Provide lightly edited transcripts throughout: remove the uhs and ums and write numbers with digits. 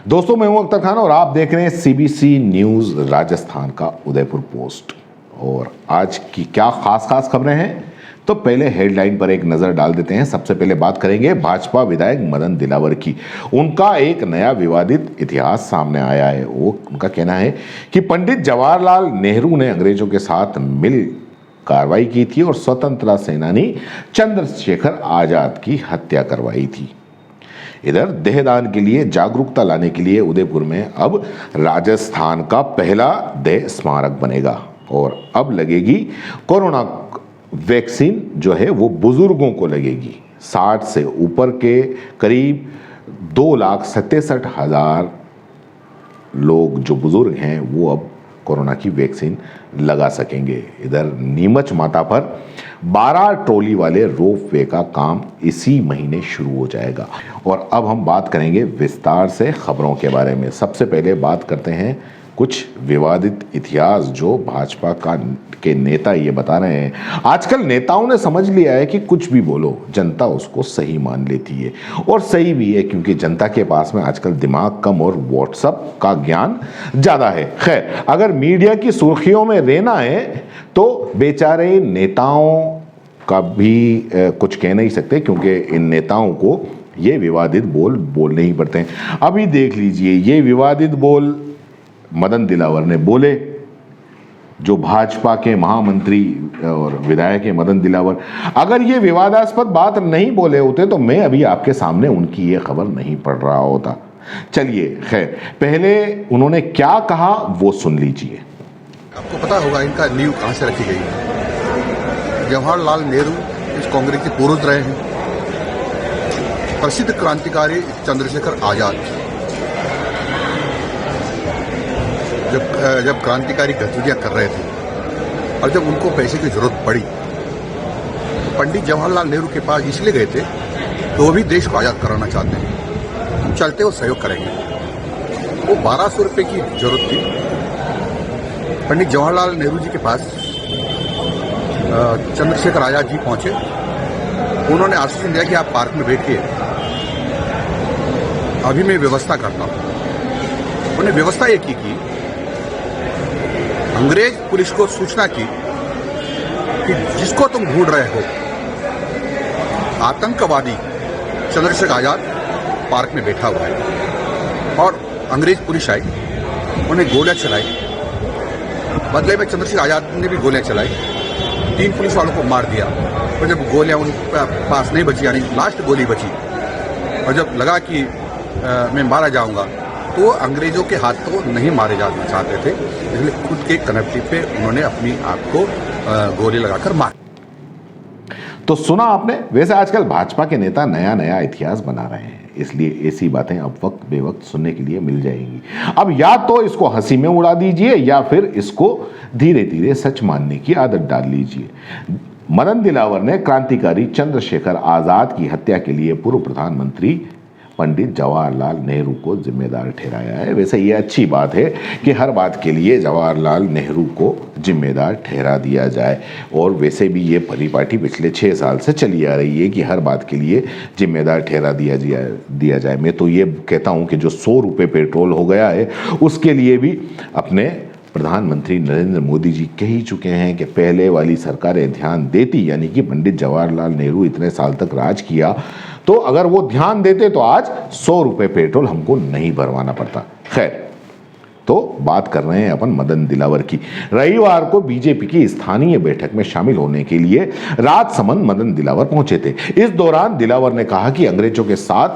दोस्तों, मैं हूं अख्तर खान और आप देख रहे हैं सीबीसी न्यूज राजस्थान का उदयपुर पोस्ट। और आज की क्या खास खबरें हैं, तो पहले हेडलाइन पर एक नजर डाल देते हैं। सबसे पहले बात करेंगे भाजपा विधायक मदन दिलावर की। उनका एक नया विवादित इतिहास सामने आया है। वो उनका कहना है कि पंडित जवाहरलाल नेहरू ने अंग्रेजों के साथ मिल कार्रवाई की थी और स्वतंत्रता सेनानी चंद्रशेखर आजाद की हत्या करवाई थी। इधर देहदान के लिए जागरूकता लाने के लिए उदयपुर में अब राजस्थान का पहला देह स्मारक बनेगा और अब लगेगी कोरोना वैक्सीन जो है वो बुजुर्गों को लगेगी। 60 से ऊपर के करीब 2,67,000 लोग जो बुजुर्ग हैं वो अब कोरोना की वैक्सीन लगा सकेंगे। इधर नीमच माता पर 12 ट्रॉली वाले रोप वे का काम इसी महीने शुरू हो जाएगा। और अब हम बात करेंगे विस्तार से खबरों के बारे में। सबसे पहले बात करते हैं कुछ विवादित इतिहास जो भाजपा के नेता ये बता रहे हैं। आजकल नेताओं ने समझ लिया है कि कुछ भी बोलो जनता उसको सही मान लेती है, और सही भी है क्योंकि जनता के पास में आजकल दिमाग कम और व्हाट्सएप का ज्ञान ज़्यादा है। खैर, अगर मीडिया की सुर्खियों में रहना है तो बेचारे नेताओं का भी कुछ कह नहीं सकते, क्योंकि इन नेताओं को ये विवादित बोल बोलने ही पड़ते हैं। अभी देख लीजिए, ये विवादित बोल मदन दिलावर ने बोले, जो भाजपा के महामंत्री और विधायक है मदन दिलावर। अगर ये विवादास्पद बात नहीं बोले होते तो मैं अभी आपके सामने उनकी ये खबर नहीं पढ़ रहा होता। चलिए, खैर, पहले उन्होंने क्या कहा वो सुन लीजिए। आपको पता होगा इनका नींव कहां से रखी गई है। जवाहरलाल नेहरू इस कांग्रेस के पूर्वज रहे हैं। प्रसिद्ध क्रांतिकारी चंद्रशेखर आजाद जब क्रांतिकारी गतिविधियां कर रहे थे और जब उनको पैसे की जरूरत पड़ी, पंडित जवाहरलाल नेहरू के पास इसलिए गए थे तो वो भी देश को आजाद कराना चाहते हैं। हम चलते हो सहयोग करेंगे। वो 1200 रुपये की जरूरत थी। पंडित जवाहरलाल नेहरू जी के पास चंद्रशेखर आजाद जी पहुंचे। उन्होंने आश्वासन दिया कि आप पार्क में बैठिए, अभी मैं व्यवस्था करता हूं। उन्हें व्यवस्था ये की अंग्रेज पुलिस को सूचना की कि जिसको तुम ढूंढ रहे हो, आतंकवादी चंद्रशेखर आजाद पार्क में बैठा हुआ है। और अंग्रेज पुलिस आई, उन्हें गोलियां चलाई। बदले में चंद्रशेखर आजाद ने भी गोलियां चलाई। 3 पुलिस वालों को मार दिया। और जब गोलियां उन पास नहीं बची, यानी लास्ट गोली बची, और जब लगा कि मैं मारा जाऊंगा, तो अंग्रेजों के हाथ तो नहीं मारे जाना चाहते थे, इसलिए खुद के कनेक्टिव पे उन्होंने अपनी आंख को गोली लगाकर मार। तो सुना आपने। वैसे आजकल भाजपा के नेता नया नया इतिहास बना रहे हैं, इसलिए ऐसी बातें अब वक्त बेवक्त सुनने के लिए मिल जाएंगी। अब या तो इसको हंसी में उड़ा दीजिए या फिर इसको धीरे धीरे सच मानने की आदत डाल लीजिए। मदन दिलावर ने क्रांतिकारी चंद्रशेखर आजाद की हत्या के लिए पूर्व प्रधानमंत्री पंडित जवाहरलाल नेहरू को जिम्मेदार ठहराया है। वैसे ये अच्छी बात है कि हर बात के लिए जवाहरलाल नेहरू को जिम्मेदार ठहरा दिया जाए, और वैसे भी ये परिपाटी पिछले 6 साल से चली आ रही है कि हर बात के लिए जिम्मेदार ठहरा दिया जाए। मैं तो ये कहता हूँ कि जो 100 रुपये पेट्रोल हो गया है उसके लिए भी अपने प्रधानमंत्री नरेंद्र मोदी जी कह ही चुके हैं कि पहले वाली सरकारें ध्यान देती, यानी कि पंडित जवाहरलाल नेहरू इतने साल तक राज किया, तो अगर वो ध्यान देते तो आज 100 रुपये पेट्रोल हमको नहीं भरवाना पड़ता। खैर, तो बात कर रहे हैं अपन मदन दिलावर की। रविवार को बीजेपी की स्थानीय बैठक में शामिल होने के लिए राजसमंद मदन दिलावर पहुंचे थे। इस दौरान दिलावर ने कहा कि अंग्रेजों के साथ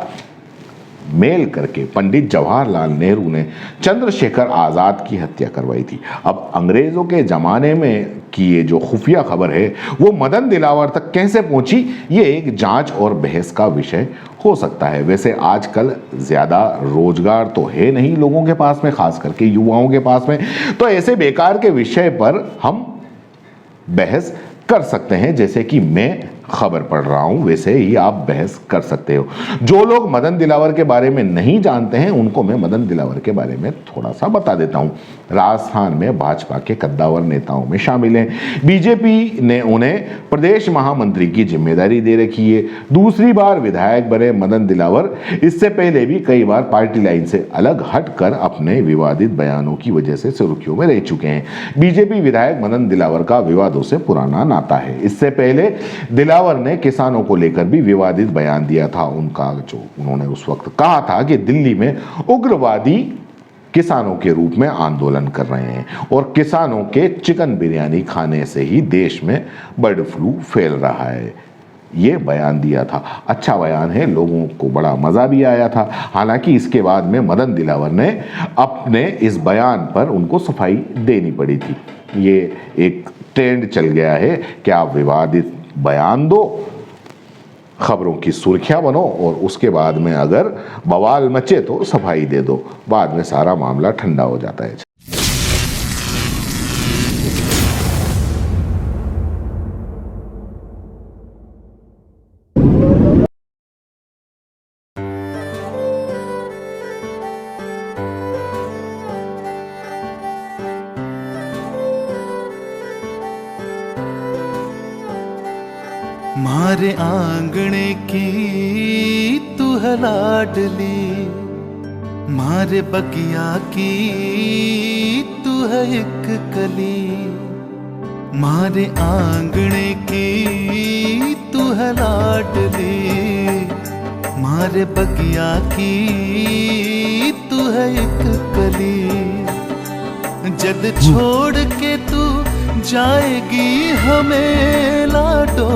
मेल करके पंडित जवाहरलाल नेहरू ने चंद्रशेखर आजाद की हत्या करवाई थी। अब अंग्रेजों के जमाने में की ये जो खुफिया खबर है वो मदन दिलावर तक कैसे पहुंची, ये एक जांच और बहस का विषय हो सकता है। वैसे आजकल ज्यादा रोजगार तो है नहीं लोगों के पास में, खास करके युवाओं के पास में, तो ऐसे बेकार के विषय पर हम बहस कर सकते हैं, जैसे कि मैं खबर पढ़ रहा हूं वैसे ही आप बहस कर सकते हो। जो लोग मदन दिलावर के बारे में नहीं जानते हैं उनको मैं मदन दिलावर के बारे में थोड़ा सा बता देता हूं। राजस्थान में भाजपा के कद्दावर नेताओं में शामिल हैं। बीजेपी ने उन्हें प्रदेश महामंत्री की जिम्मेदारी दे रखी है। दूसरी बार विधायक बने मदन दिलावर इससे पहले भी कई बार पार्टी लाइन से अलग हटकर अपने विवादित बयानों की वजह से सुर्खियों में रह चुके हैं। बीजेपी विधायक मदन दिलावर का विवादों से पुराना नाता है। इससे पहले दिलावर ने किसानों को लेकर भी विवादित बयान दिया था। उन्होंने उस वक्त कहा था कि दिल्ली में उग्रवादी किसानों के रूप में आंदोलन कर रहे हैं और किसानों के चिकन बिरयानी खाने से ही देश में बर्ड फ्लू फैल रहा है। ये बयान दिया था। अच्छा बयान है, लोगों को बड़ा मज़ा भी आया था। हालांकि इसके बाद में मदन दिलावर ने अपने इस बयान पर उनको सफाई देनी पड़ी थी। ये एक ट्रेंड चल गया है कि आप विवादित बयान दो, खबरों की सुर्खियां बनो और उसके बाद में अगर बवाल मचे तो सफाई दे दो। बाद में सारा मामला ठंडा हो जाता है। मारे आंगणे की तू है लाडली, मारे बगिया की तू है एक कली। मारे आंगणे की तू है लाडली, मारे बगिया की तू है एक कली। जद छोड़ के तू जाएगी हमें लाडो,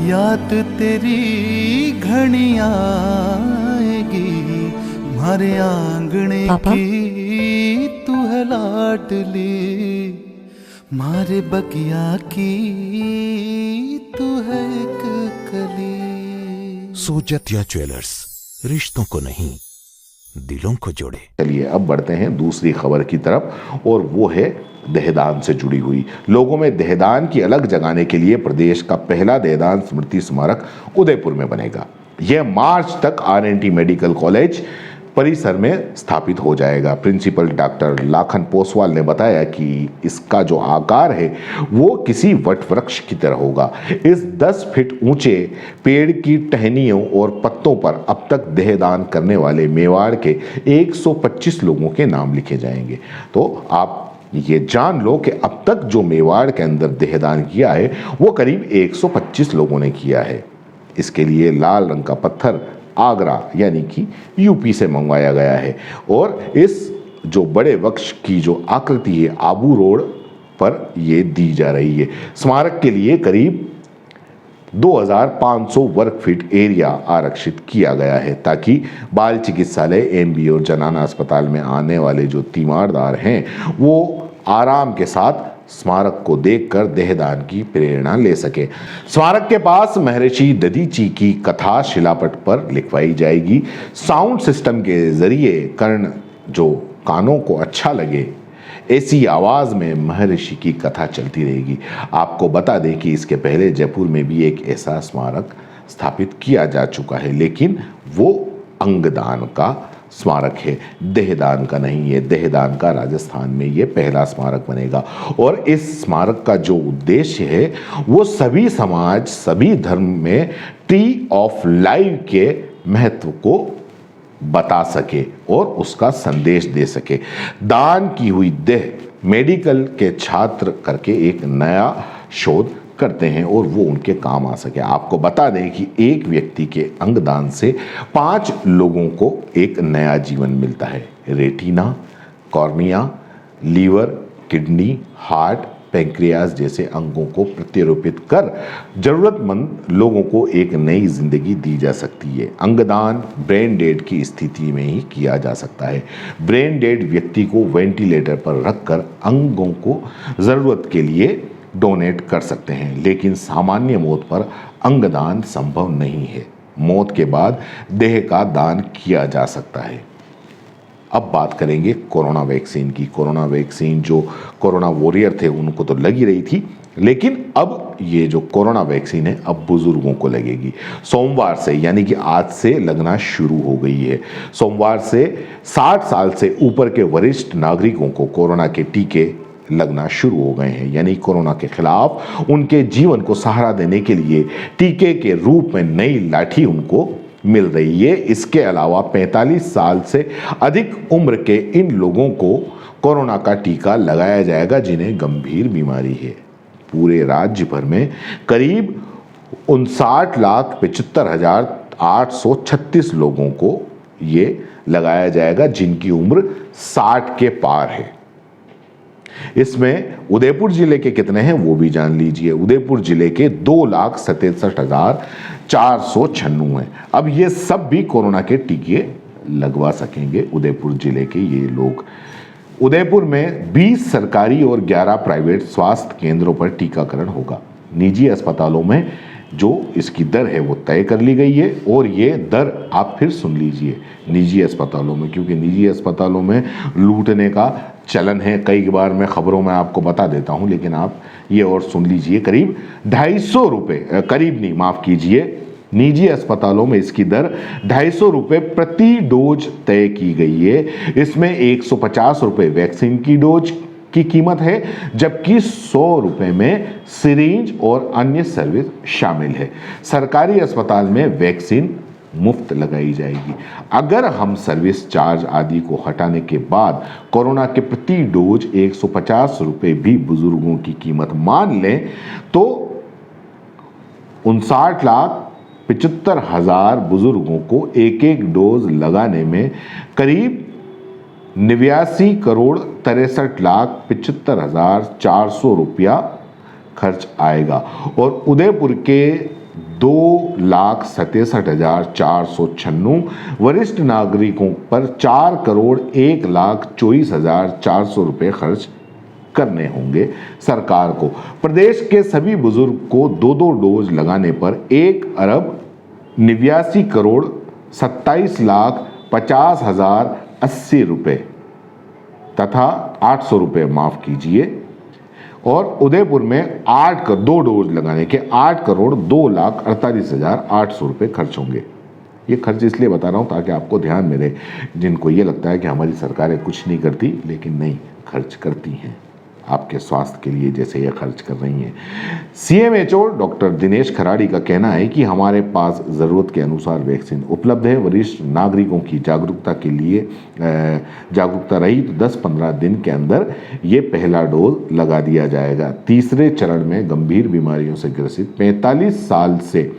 याद तेरी घनी आएगी। मारे आंगणे की तू है लाडली, मारे बगिया की तू है एक कली। सोजतिया ज्वेलर्स, रिश्तों को नहीं दिलों को जोड़े। चलिए अब बढ़ते हैं दूसरी खबर की तरफ और वो है देहदान से जुड़ी हुई। लोगों में देहदान की अलग जगाने के लिए प्रदेश का पहला देहदान स्मृति स्मारक उदयपुर में बनेगा। यह मार्च तक आरएनटी मेडिकल कॉलेज परिसर में स्थापित हो जाएगा। प्रिंसिपल डॉक्टर लाखन पोसवाल ने बताया कि इसका जो आकार है वो किसी वट वृक्ष की तरह होगा। इस 10 फीट ऊंचे पेड़ की टहनियों और पत्तों पर अब तक देहदान करने वाले मेवाड़ के 125 लोगों के नाम लिखे जाएंगे। तो आप ये जान लो कि अब तक जो मेवाड़ के अंदर देहदान किया है वो करीब 125 लोगों ने किया है। इसके लिए लाल रंग का पत्थर आगरा यानी कि यूपी से मंगवाया गया है और इस जो बड़े वृक्ष की जो आकृति है आबू रोड पर ये दी जा रही है। स्मारक के लिए करीब 2500 वर्ग फीट एरिया आरक्षित किया गया है ताकि बाल चिकित्सालय, एमबी और जनाना अस्पताल में आने वाले जो तीमारदार हैं वो आराम के साथ स्मारक को देखकर देहदान की प्रेरणा ले सके। स्मारक के पास महर्षि दधीची की कथा शिलापट पर लिखवाई जाएगी। साउंड सिस्टम के जरिए कर्ण जो कानों को अच्छा लगे ऐसी आवाज में महर्षि की कथा चलती रहेगी। आपको बता दें कि इसके पहले जयपुर में भी एक ऐसा स्मारक स्थापित किया जा चुका है, लेकिन वो अंगदान का स्मारक है, देहदान का नहीं है। देहदान का राजस्थान में ये पहला स्मारक बनेगा और इस स्मारक का जो उद्देश्य है वो सभी समाज, सभी धर्म में ट्री ऑफ लाइफ के महत्व को बता सके और उसका संदेश दे सके। दान की हुई देह मेडिकल के छात्र करके एक नया शोध करते हैं और वो उनके काम आ सके। आपको बता दें कि एक व्यक्ति के अंगदान से 5 लोगों को एक नया जीवन मिलता है। Retina, cornea, liver, kidney, heart, pancreas जैसे अंगों को प्रत्यारोपित कर जरूरतमंद लोगों को एक नई जिंदगी दी जा सकती है। अंगदान ब्रेन डेड की स्थिति में ही किया जा सकता है। ब्रेन डेड व्यक्ति को वेंटिलेटर पर रखकर अंगों को जरूरत के लिए डोनेट कर सकते हैं, लेकिन सामान्य मौत पर अंगदान संभव नहीं है। मौत के बाद देह का दान किया जा सकता है। अब बात करेंगे कोरोना वैक्सीन की। कोरोना वैक्सीन जो कोरोना वॉरियर थे उनको तो लगी रही थी, लेकिन अब ये जो कोरोना वैक्सीन है अब बुजुर्गों को लगेगी। सोमवार से यानी कि आज से लगना शुरू हो गई है। सोमवार से 60 साल से ऊपर के वरिष्ठ नागरिकों को कोरोना के टीके लगना शुरू हो गए हैं। यानी कोरोना के खिलाफ उनके जीवन को सहारा देने के लिए टीके के रूप में नई लाठी उनको मिल रही है। इसके अलावा 45 साल से अधिक उम्र के इन लोगों को कोरोना का टीका लगाया जाएगा जिन्हें गंभीर बीमारी है। पूरे राज्य भर में करीब 59,75,836 लोगों को ये लगाया जाएगा जिनकी उम्र 60 के पार है। इसमें उदयपुर जिले के कितने हैं वो भी जान लीजिए। उदयपुर जिले के 2,67,496 हैं। अब ये सब भी कोरोना के टीके लगवा सकेंगे उदयपुर जिले के ये लोग। उदयपुर में 20 सरकारी और 11 प्राइवेट स्वास्थ्य केंद्रों पर टीकाकरण होगा। निजी अस्पतालों में जो इसकी दर है वो तय कर ली गई है और ये दर आप फिर सुन लीजिए निजी अस्पतालों में, क्योंकि निजी अस्पतालों में लूटने का चलन है। कई बार मैं खबरों में आपको बता देता हूं, लेकिन आप ये और सुन लीजिए। करीब 250 रुपये, करीब नहीं माफ़ कीजिए, निजी अस्पतालों में इसकी दर 250 रुपये प्रति डोज तय की गई है। इसमें 150 रुपये वैक्सीन की डोज की कीमत है, जबकि 100 रुपये में सिरिंज और अन्य सर्विस शामिल है। सरकारी अस्पताल में वैक्सीन मुफ्त लगाई जाएगी। अगर हम सर्विस चार्ज आदि को हटाने के बाद कोरोना के प्रति डोज 150 रुपये भी बुजुर्गों की कीमत मान लें तो 59,75,000 बुजुर्गों को एक एक डोज लगाने में करीब 89,63,75,400 रुपया खर्च आएगा। और उदयपुर के 2,67,496 वरिष्ठ नागरिकों पर 4,01,24,400 रुपये खर्च करने होंगे सरकार को। प्रदेश के सभी बुजुर्ग को 2-2 डोज लगाने पर 1,82,27,50,080 रुपये तथा 800 रुपये माफ कीजिए। और उदयपुर में 2 डोज लगाने के 8,02,48,800 रुपये खर्च होंगे। ये खर्च इसलिए बता रहा हूँ ताकि आपको ध्यान में रहे, जिनको ये लगता है कि हमारी सरकारें कुछ नहीं करती, लेकिन नहीं, खर्च करती हैं आपके स्वास्थ्य के लिए जैसे ये खर्च कर रही हैं। CMHO डॉक्टर दिनेश खराड़ी का कहना है कि हमारे पास ज़रूरत के अनुसार वैक्सीन उपलब्ध है। वरिष्ठ नागरिकों की जागरूकता के लिए जागरूकता रही तो 10-15 दिन के अंदर ये पहला डोज लगा दिया जाएगा। तीसरे चरण में गंभीर बीमारियों से ग्रसित 45 साल से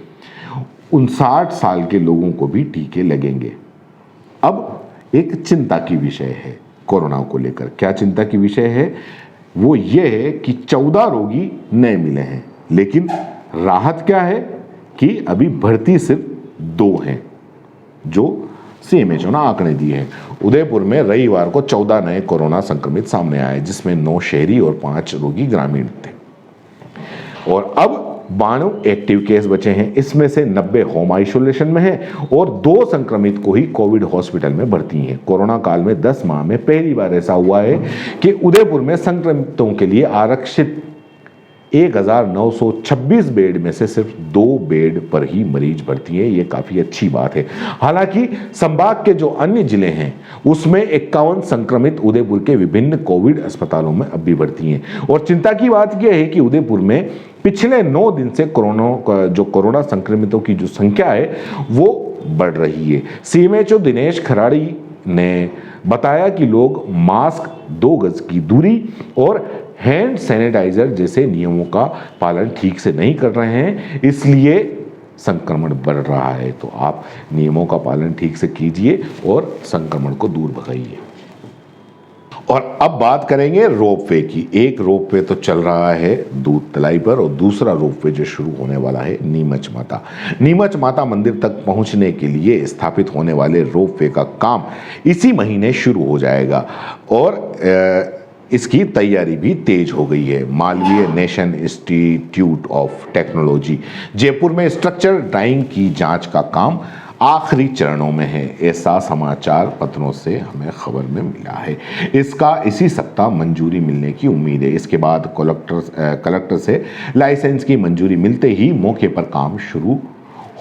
59 साल के लोगों को भी टीके लगेंगे। अब एक चिंता की विषय है कोरोना को लेकर। क्या चिंता की विषय है? वो ये है कि 14 रोगी नए मिले हैं, लेकिन राहत क्या है कि अभी भर्ती सिर्फ 2 हैं, जो CMHO ने आंकड़े दिए हैं। उदयपुर में रविवार को 14 नए कोरोना संक्रमित सामने आए, जिसमें 9 शहरी और 5 रोगी ग्रामीण थे। और अब 92 एक्टिव केस बचे हैं। इसमें से 90 होम आइसोलेशन में हैं और 2 संक्रमित को ही कोविड हॉस्पिटल में भर्ती हैं। कोरोना काल में 10 माह में पहली बार ऐसा हुआ है कि उदयपुर में संक्रमितों के लिए आरक्षित 1,926 बेड में से सिर्फ 2 बेड पर ही मरीज भर्ती है। ये काफी अच्छी बात है। हालांकि संभाग के जो अन्य जिले हैं उसमें 51 संक्रमित उदयपुर के विभिन्न कोविड अस्पतालों में अब भी भर्ती हैं। और चिंता की बात यह है कि उदयपुर में पिछले 9 दिन से कोरोना संक्रमितों की जो संख्या है वो बढ़ रही है। CMHO दिनेश खराड़ी ने बताया कि लोग मास्क, 2 गज की दूरी और हैंड सैनिटाइजर जैसे नियमों का पालन ठीक से नहीं कर रहे हैं, इसलिए संक्रमण बढ़ रहा है। तो आप नियमों का पालन ठीक से कीजिए और संक्रमण को दूर भगाइए। और अब बात करेंगे रोपवे की। एक रोपवे तो चल रहा है दूध तलाई पर और दूसरा रोपवे जो शुरू होने वाला है नीमच माता। नीमच माता मंदिर तक पहुंचने के लिए स्थापित होने वाले रोपवे का काम इसी महीने शुरू हो जाएगा और इसकी तैयारी भी तेज हो गई है। Malviya nation institute of technology Jaipur में स्ट्रक्चर ड्राइंग की जांच का काम आखिरी चरणों में है, ऐसा समाचार पत्रों से हमें खबर में मिला है। इसका इसी सप्ताह मंजूरी मिलने की उम्मीद है। इसके बाद कलेक्टर से लाइसेंस की मंजूरी मिलते ही मौके पर काम शुरू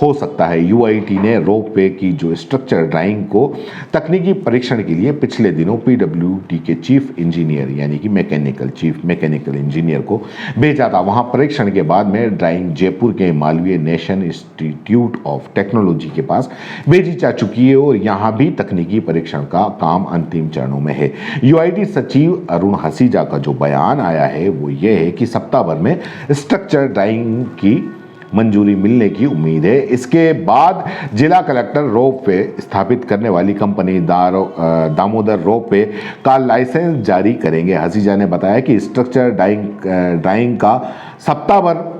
हो सकता है। यूआईटी ने रोपवे की जो स्ट्रक्चर ड्राइंग को तकनीकी परीक्षण के लिए पिछले दिनों पीडब्ल्यूडी के चीफ इंजीनियर यानी कि चीफ मैकेनिकल इंजीनियर को भेजा था। वहां परीक्षण के बाद में ड्राइंग जयपुर के Malviya nation institute of technology के पास भेजी जा चुकी है और यहां भी तकनीकी परीक्षण का काम अंतिम चरणों में है। यूआईटी सचिव अरुण हसीजा का जो बयान आया है वो ये है कि सप्ताह भर में स्ट्रक्चर ड्राइंग की मंजूरी मिलने की उम्मीद है। इसके बाद जिला कलेक्टर रोपवे स्थापित करने वाली कंपनी दामोदर रोपवे का लाइसेंस जारी करेंगे। हसीजा ने बताया कि स्ट्रक्चर ड्राइंग का सप्ताह भर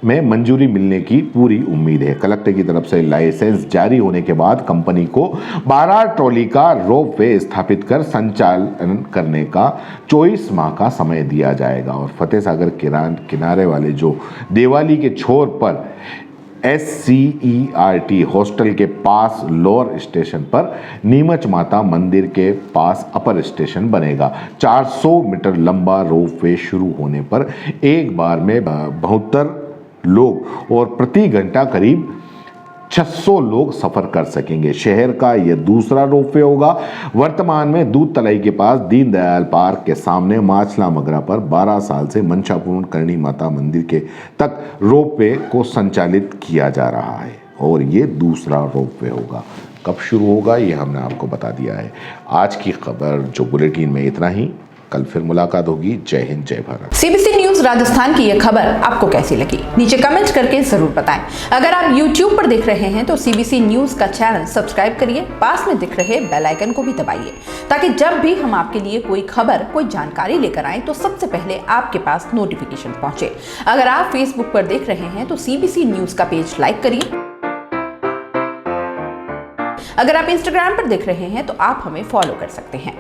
में मंजूरी मिलने की पूरी उम्मीद है। कलेक्टर की तरफ से लाइसेंस जारी होने के बाद कंपनी को 12 ट्रॉली का रोपवे स्थापित कर संचालन करने का 24 माह का समय दिया जाएगा और फतेह सागर किनारे वाले जो देवाली के छोर पर SCERT हॉस्टल के पास लोअर स्टेशन पर नीमच माता मंदिर के पास अपर स्टेशन बनेगा। 400 मीटर लंबा रोपवे शुरू होने पर एक बार में 72 लोग और प्रति घंटा करीब 600 लोग सफर कर सकेंगे। शहर का यह दूसरा रोपवे होगा। वर्तमान में दूध तलाई के पास दीनदयाल पार्क के सामने माचला मगरा पर 12 साल से मंशापूर्ण करणी माता मंदिर के तक रोपवे को संचालित किया जा रहा है और ये दूसरा रोपवे होगा। कब शुरू होगा ये हमने आपको बता दिया है। आज की खबर जो बुलेटिन में इतना ही, कल फिर मुलाकात होगी। जय हिंद, जय भारत। सीबीसी न्यूज राजस्थान की यह खबर आपको कैसी लगी नीचे कमेंट करके जरूर बताएं। अगर आप YouTube पर देख रहे हैं तो सीबीसी न्यूज का चैनल सब्सक्राइब करिए, पास में दिख रहे बेल आइकन को भी दबाइए ताकि जब भी हम आपके लिए कोई खबर, कोई जानकारी लेकर आए तो सबसे पहले आपके पास नोटिफिकेशन पहुंचे। अगर आप फेसबुक पर देख रहे हैं तो सीबीसी न्यूज का पेज लाइक करिए। अगर आप इंस्टाग्राम पर देख रहे हैं तो आप हमें फॉलो कर सकते हैं।